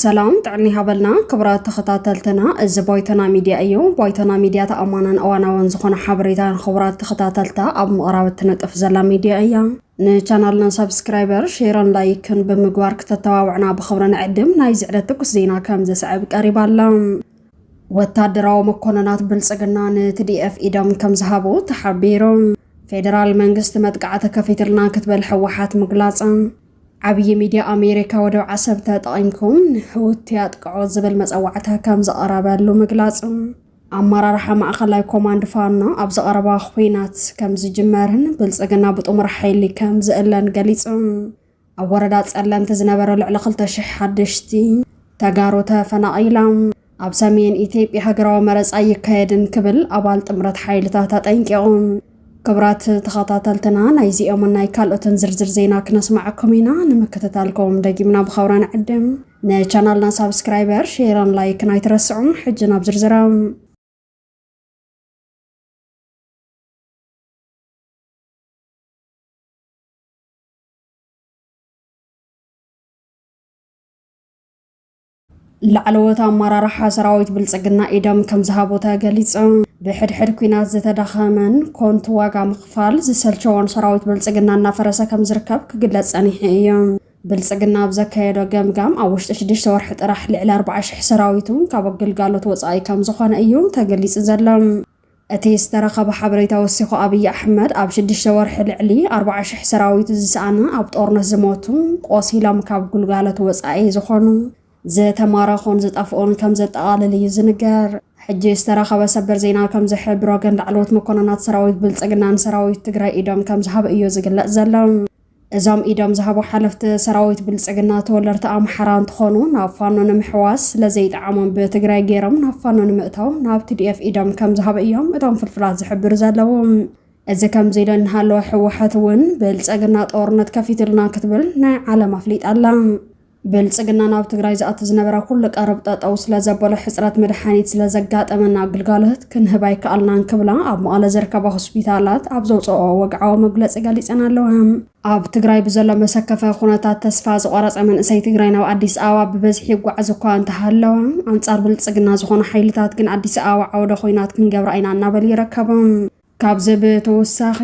سلام تعني هبلنا كبرات تخطاتلتنا إز بايتنا ميديا أيو بايتنا ميديا تأمانا أوانا وانزخونا حبريتان خبرات تخطاتلتا أب مقرابتنا تفزلا ميديا أيا نشانلنا سبسكرايبر شيران لايكن بمقوار كتتواوعنا بخبرنا عدم نايز عدتك زينا كامزة سعب قريبا لهم وتادراو مكوننات بلسقنا نتدي اف إدام كمزهابو تحبيرون فيدرال منغست مدقعة كفيترنا كتب الحوحات مقلاصا عبي ميديا أمريكا ودو عصبتا تقيمكم نحوتيات قعود زبل مسأوعتها كم زقرابا اللو مقلاصا أمارا رحا مأخلاي كوماند فانا أب زقرابا خوينات كم زجمارن بلسقنا بطمر حيلي كم زقلان قليصا أوردات سألان تزنبر العلقل تشح حدشتي تقاروتا فناقيلا أب سامين إيتيبي حقراو مرز أي كايدن كبل أبال تمرت حيلتا تتقيمكم كبرات تخطاتلتنا نايزي أمنا يكالوتن زرزر زينا كنسمعكم هنا نمكتتالكم داقيمنا بخوران عدم نشانلنا سابسكرايبر شيران لايك نايترسعون حجنا بزرزرام لعلوتا مرارحا سراويت بلصقنا إدم كم زهابوتا قليصا بحد حد كوينات زتدخمن كونت واقع مخفال زسلشوان سراويت بلصقنا نافرسا كم زركب كقلت سانيحيا بلصقنا بزكايدو قام أوش تشديش تورحت راح لعلى 4 شح سراويتون كابقل قالت وصاي كم زخوان أيو تقليص زلم أتيس ترخب حبريتا وسيخو أبي أحمد أب شديش تورح لعلي 4 شح سراويت زسانا أب طورنا زموتون قوسيلا مكابقل قالت وصاي زخوانو زي تمارخون زت أفقون كم زت أقالي زنقر حجي استراخب سبر زينا كم زحب راقن لعلوت مكوننات سراويت بلصقنان سراويت تقرأ إيدام كم زهاب إيو زقلق زلم إزام إيدام زهابو حلفت سراويت بلصقنات ولرت أم حران تخونو نافانو نمحواس لزيت عمون بتقرأ جيرم نافانو نمقتاو ناب TDF إيدام كم زهاب إيوم إدام فلفلات زحبر زلوم إذا كم زيلن هالو حوحتون بلصقنات أورنت كفيتلنا كتبل نا على مفليت ألام بلصقنا ناب تግራይ زات زنبرا كل قرب طاطاو سلا زبل حصرات مدحانيت سلا زغاطمنا غلغالت كنهباي كالنا كبلا اب مقاله زركبا هوسبيتالات اب زوصو وقعو مغلص غليصنا لهم اب تግራይ بزلا مسكفه خونታት تسفا زقرص من اسي تግራይ ناو اديس አበባ ببزح يغعز እኳ እንተሃለው አንጻር بلصقና ዝኾነ ሓይልታት ግን አዲስ አበባ عوده ኮይናት ክንገብራ ኢና እናበል ይረከቦም ካብ ዘበ ተወሳኺ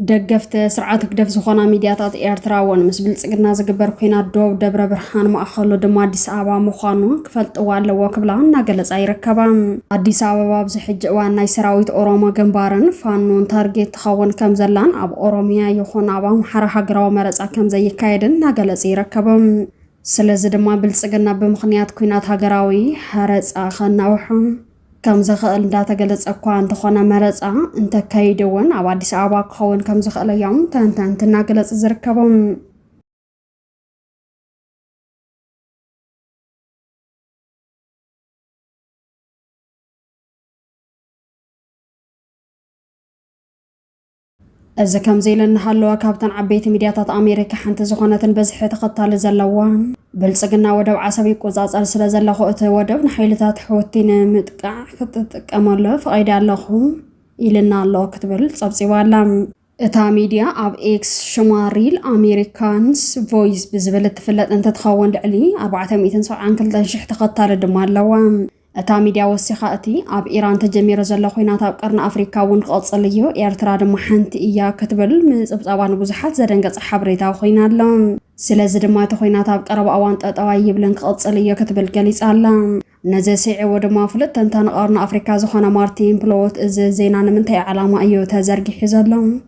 دقفت سرعات كدف زخونا ميدياتات إيرتراون مس بلصقنا زقبر كوينا دوب دبر برهان مأخلو دما أديس أبابا مخانو كفلت أوان لوا كبلان ناقلس أي ركبان أديس أبابا بزحج أوان ناي سراويت أوروما جنبارن فانون تارجيت تخون كم زلان أب أوروميا يخون أبا محرحة قراو مرزا كم زي كايدن ناقلس أي ركبان سلز دما بلصقنا بمخنيات كوينات هاقراوي حرز آخان نوحن كم زخال داتا جلس أقوان تخونا مرزا انت كايدون أو عديس أبا كخون كم زخال يوم تان تناقلس زركبون إذا كم زيلن هالوا كابتن عبيت ميدياتات أمريكا حنت زخونة بزح تخطال زلوان بلصقنا ودو عصبي قوزاز أرسل زلخو ودو نحيلتات حوتين متقع كتتقمالو فقايدا اللخو إلنا الله كتبل صبصي والام اتا ميديا اب اكس شماريل أمريكانز فويس بزبلت تفلت انت تخوان لعلي 470 كلتن شح تخطال دمال لوام اتا ميديا وسيخاتي اب إيران تجمير زلو خوينات اب قرن أفريكا ونقاصليو إيرترا دم حنت إيا كتبل مصبصابان بزحات زدنقص حبريتا خوينا لهم سلازي دما تخوينات اب قرب اوان ططوا يبلن قاصليو كتبل قليص الله نزا سيعي ودما فلت تنتان قرن أفريكا زخونا مارتين بلوت از زينا نمنتي علامة ايو تزرقي حزلهم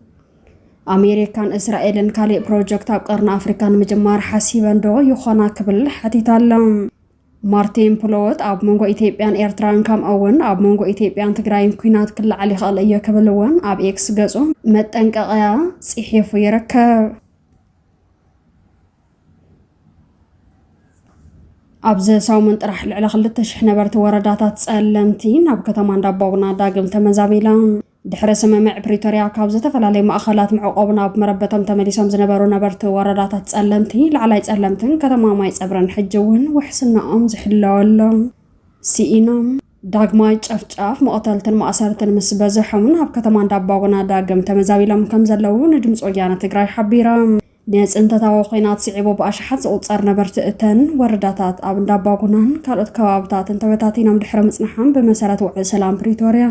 أمريكان إسرائيلن كالي بروجكت اب قرن أفريكا مجمار حسيبان دو يخونا كبل حتيتا لهم مارتين بلوت اب مونغو إثيوبيان إيرتران كام أون اب مونغو إثيوبيان تግራይን ኩናት ክላ علي خال ايو كبلون اب اكس ገጾ መጠንቀቂያ ጽሒፉ ይርከብ أبز ساومن طرح لعلى خلت شح نبرت ورداتات ጸለምቲ ናብ ከተማ እንዳባውና ዳግም ተመዛቢላ ድሕረ ሰማዕ ፕሪቶሪያ ካብ ዝተፈላልዩ ማእኸላት ምዕቆብና ኣብ መረበቶም ተመሊሶም ዝነበሩ ነበርቲ ወረዳታት ጸለምቲ ለዓላይ ጸለምትን ከተማ ማይ ጸብረን ሕጅውን ወሕስናኦም ዝሕለወሎም ሲኢኖም ዳግማይ ጨፍጫፍ መقتلትን ማእሰርትን ምስ በዝሖም ኣብ ከተማ እንዳባውና ዳግም ተመዛቢሎም ከም ዘለዉ ንድምጽ ወያነ ትግራይ ሓቢራ ንጽንተታዊ ኹናት ስዒቦ ብኣሽሓት ዝቑጸር ነበርቲ እተን ወረዳታት ኣብ እንዳባጉናን ካልኦት ከባብታትን ተበታቲኖም ድሕሪ ምጽናሖም ብመሰረት ውዕል ሰላም ፕሪቶርያ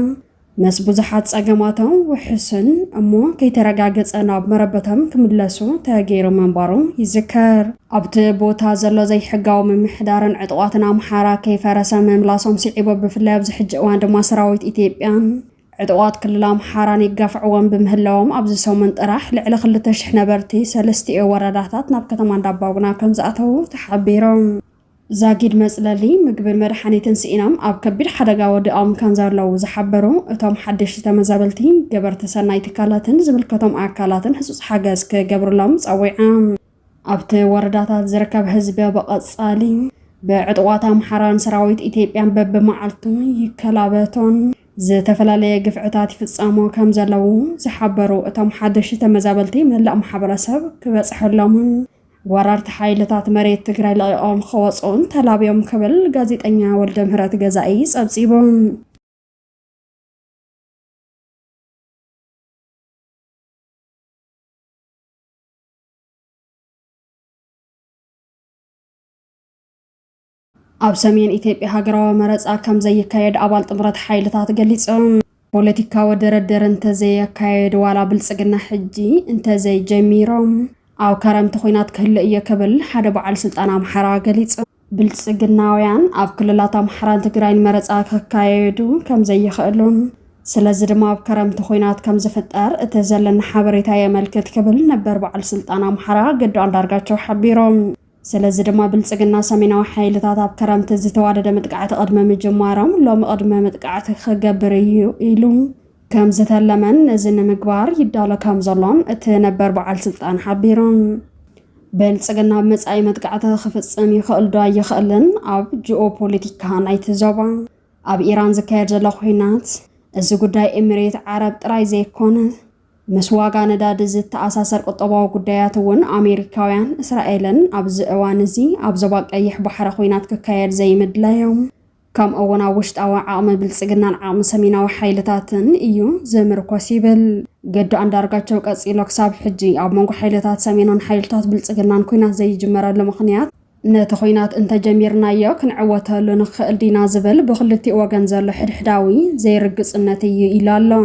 መስ ብዙሓት ጸገማቶም ውሕስን እሞ ከይተረጋገጸ ናብ መረበቶም ክምለሱ ተገይሩ መንባሩ ይዝከር። ኣብቲ ቦታ ዘሎ ዘይሕጋዊ ምምሕዳርን ዕጥቋትን ኣምሓራ ከይፈረሰ ምምላሶም ስዒቦ ብፍላይ ኣብዚ ሕጂ እዋን ድማ ሰራዊት ኢትዮጵያን ዕጥቋት ክልል ኣምሓራን ይጋፍዕዎም ብምህላዎም ኣብዚ ሰሙን ጥራሕ ልዕሊ 2,000 ነበርቲ 3 ወረዳታት ናብ ከተማ እንዳባጉና ከም ዝኣተው ተሓቢሮም ዛጊድ መጽለሊ ምግብን መድሓኒትን ስኢኖም ኣብ ከቢድ ሓደጋ ወዲቖም ከም ዘለዉ ዝሓበሩ እቶም ሓድሽቲ ተመዛበልቲ ገበርቲ ሰናይ ትካላትን ዝምልከቶም ኣካላትን ህጹጽ ሓገዝ ክገብርሎም ጸዊዖም ኣብቲ ወረዳታት ዝርከብ ህዝቢ ብቐጻሊ ብዕጥቋት ኣምሓራን ሰራዊት ኢትዮጵያን በብመዓልቱ ይከላበቶን ዝተፈላለየ ግፍዕታት ይፍጸሙ ከም ዘለዉ ዝሓበሩ እቶም ሓድሽቲ ተመዛበልቲ መላእ ማሕበረሰብ ክበጽሐሎምን ወራርቲ ሓይልታት መሬት ትግራይ ለቂቖም ክወፁን ተላብዮም ክብል ጋዜጠኛ ወልደ ምህረት ገዛኢ ጸብጺቦም ኣብ ሰሜን ኢትዮጵያ ሃገራዊ መረጻ ከም ዘይካየድ ኣባል ጥምረት ሓይልታት ገሊጾም ፖለቲካዊ ድርድር እንተዘይካየድ ዋላ ብልጽግና ሕጂ እንተዘይጀሚሮም ኣብ ከረምቲ ኹናት ክህልእ እየ ክብል ሓደ በዓል ስልጣን ኣምሓራ ገሊጹ ብልጽግናውያን ኣብ ክልላት ኣምሓራን ትግራይን መረጻ ክካየዱ ከም ዘይኽእሉን ስለዚ ድማ ኣብ ከረምቲ ኹናት ከም ዝፍጠር እቲ ዘለና ሓበሬታ የመልክት ክብል ነበር በዓል ስልጣን ኣምሓራ ገዱ አንዳርጋቸው ሓቢሮም ስለዚ ድማ ብልጽግና ሰሜናዊ ሓይልታት ኣብ ከረምቲ ዝተዋደደ መጥቃዕቲ ቅድመ ምጅማሮም ሎሚ ቅድመ መጥቃዕቲ ክገብር እዩ ኢሉ ከም ዝተለመን ነዚ ንምግባር ይዳሎ ከም ዘሎን እቲ ነበር በዓል ስልጣን ሓቢሮም ብልጽግና መጻኢ መጥቃዕቲ ክፍጽም ይኽእል ዶ ኣይኽእልን ኣብ ጂኦፖለቲካ ናይቲ ዞባ ኣብ ኢራን ዝካየድ ዘሎ ኹናት እዚ ጉዳይ ኤሚሬት ዓረብ ጥራይ ዘይኮነ ምስ ዋጋ ነዳዲ ዝተኣሳሰር ቁጠባዊ ጉዳያት እውን ኣሜሪካውያን እስራኤልን ኣብዚ እዋን እዚ ኣብ ዞባ ቀይሕ ባሕሪ ኹናት ክካየድ ዘይምድለዮም ከምኡ'ውን ኣብ ውሽጣዊ ዓቕሚ ብልጽግናን ዓቕሚ ሰሜናዊ ሓይልታትን እዩ ዘምርኮስ ይብል ገዱ አንዳርጋቸው ቀጺሎ ክሳብ ሕጂ ኣብ መንጎ ሓይልታት ሰሜናን ሓይልታት ብልጽግናን ኹናት ዘይጅመረሉ ምኽንያት ነቲ ኹናት እንተጀሚርናዮ ክንዕወተሉ ንኽእል ዲና ዝብል ብኽልቲኡ ወገን ዘሎ ሕድሕዳዊ ዘይርግጽነት እዩ ኢሉ ኣሎ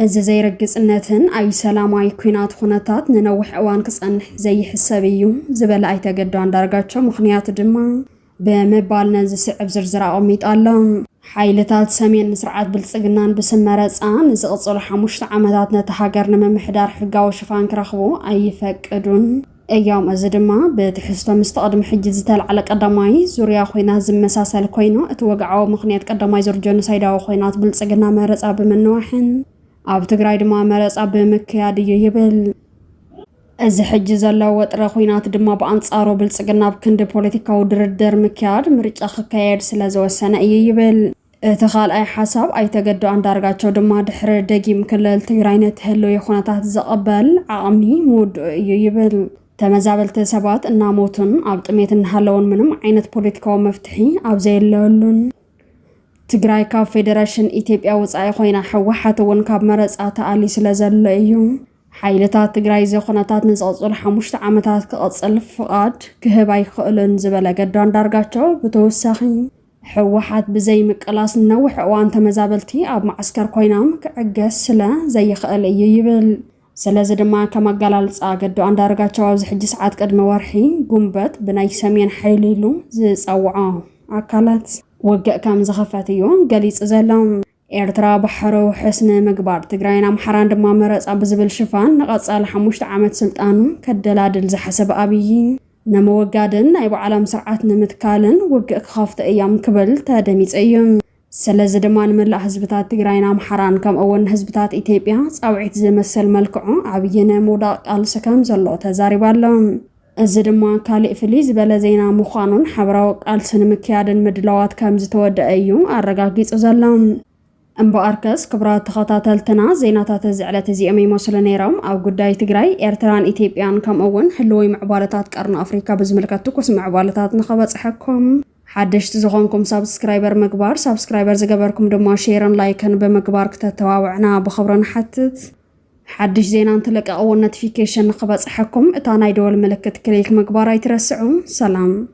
እዚ ዘይርግጽነትን ኣይ ሰላማዊ ኹናት ኹነታት ንነዊሕ እዋን ክጸንሕ ዘይሕሰብ እዩ ዝበለ ኣይተገዱ አንዳርጋቸው ምኽንያቱ ድማ በመባል ነዚ ስዕብ ዝርዝር ኣቐሚጡ ኣሎ ሓይልታት ሰሜን ስርዓት ብልጽግናን ብስም መረጻ ንዝቕጽሉ 5 ዓመታት ነቲ ሃገር ንምምሕዳር ሕጋዊ ሽፋን ክረኽቡ ኣይፈቅዱን እዮም እዚ ድማ ብትሕዝቶ ምስ ቅድሚ ሕጂ ዝተልዓለ ቀዳማይ ዙርያ ኹናት ዝመሳሰል ኮይኑ እቲ ወግዓዊ ምኽንያት ቀዳማይ ዙር ጆኖሳይዳዊ ኹናት ብልጽግና መረጻ ብምንዋሕን ኣብ ትግራይ ድማ መረጻ ብምክያድ እዩ ይብል እዚ ሕጂ ዘሎ ወጥረ ኹናት ድማ ብኣንጻሩ ብልጽግና ብክንዲ ፖለቲካዊ ድርድር ምክያድ ምርጫ ክካየድ ስለ ዝወሰነ እዩ ይብል እቲ ካልኣይ ሓሳብ ኣይተገዱ አንዳርጋቸው ድማ ድሕሪ ደጊም ክልል ትግራይ ነቲ ህልው ኹነታት ዝቕበል ዓቕሚ ምውድኡ እዩ ይብል ተመዛበልቲ ሰባት እናሞቱን ኣብ ጥሜት እናሃለውን ምንም ዓይነት ፖለቲካዊ መፍትሒ ኣብ ዘየለሉን ትግራይ ካብ ፌደሬሽን ኢትዮጵያ ወጻኢ ኮይና ሕወሓት እውን ካብ መረጻ ተኣሊ ስለ ዘሎ እዩ ሓይልታት ትግራይ ዝኾነታት ንዝቕጽሉ 5 ዓመታት ክቕጽል ፍቓድ ክህብ ኣይኽእልን ዝበለ ገዱ አንዳርጋቸው ብተወሳኺ ሕወሓት ብዘይ ምቅላስ ነዊሕ እዋን ተመዛበልቲ ኣብ ማዕስከር ኮይኖም ክዕገስ ስለ ዘይኽእል እዩ ይብል ስለዚ ድማ ከም ኣገላልጻ ገዱ አንዳርጋቸው ኣብዚ ሕጂ ሰዓት ቅድሚ ወርሒ ጉንበት ብናይ ሰሜን ሓይሊ ኢሉ ዝጸውዖ ኣካላት ውግእ ከም ዝኸፈት እዩ ገሊጹ ዘሎ ኤርትራ ባሕሪ ውሕስኒ ምግባር ትግራይን ኣምሓራን ድማ መረጻ ብዝብል ሽፋን ንቐጻሊ 5 ዓመት ስልጣኑ ከደላድል ዝሓሰበ ኣብይ ንምውጋድን ናይ ባዕሎም ስርዓት ንምትካልን ውግእ ክኸፍቲ እዮም ክብል ተደሚጸ እዩ ስለዚ ድማ ንምላእ ህዝብታት ትግራይን ኣምሓራን ከምኡ'ውን ህዝብታት ኢትዮጵያ ጻውዒት ዝመስል መልክዑ ዓብይ ንምውዳቕ ቃልሲ ከም ዘሎ ተዛሪቡ ኣሎ እዚ ድማ ካልእ ፍልይ ዝበለ ዜና ምዃኑን ሕብራዊ ቃልሲ ንምክያድን ምድላዋት ከም ዝተወድአ እዩ ኣረጋጊጹ ዘሎ እምበኣርከስ ክብራት ተኸታተልትና ዜናታት ዝዕለት እዚኦም ይመስሉ ነይሮም ኣብ ጉዳይ ትግራይ ኤርትራን ኢትዮጵያን ከምኡ'ውን ህልወይ ምዕባለታት ቀርኒ ኣፍሪካ ብዝምልከት ትኩስ ምዕባለታት ንኸበጽሐኩም ሓደሽቲ ዝኾንኩም ሳብስክራይበር ምግባር ሳብስክራይበር ዝገበርኩም ድማ ሼርን ላይክን ብምግባር ክተተዋውዕና ብኽብሪ ንሓትት حدش زينا انتلقى أول نوتيفيكيشن نخبص حكم اتانا يدول ملكة كليك مقبارة يترسعون سلام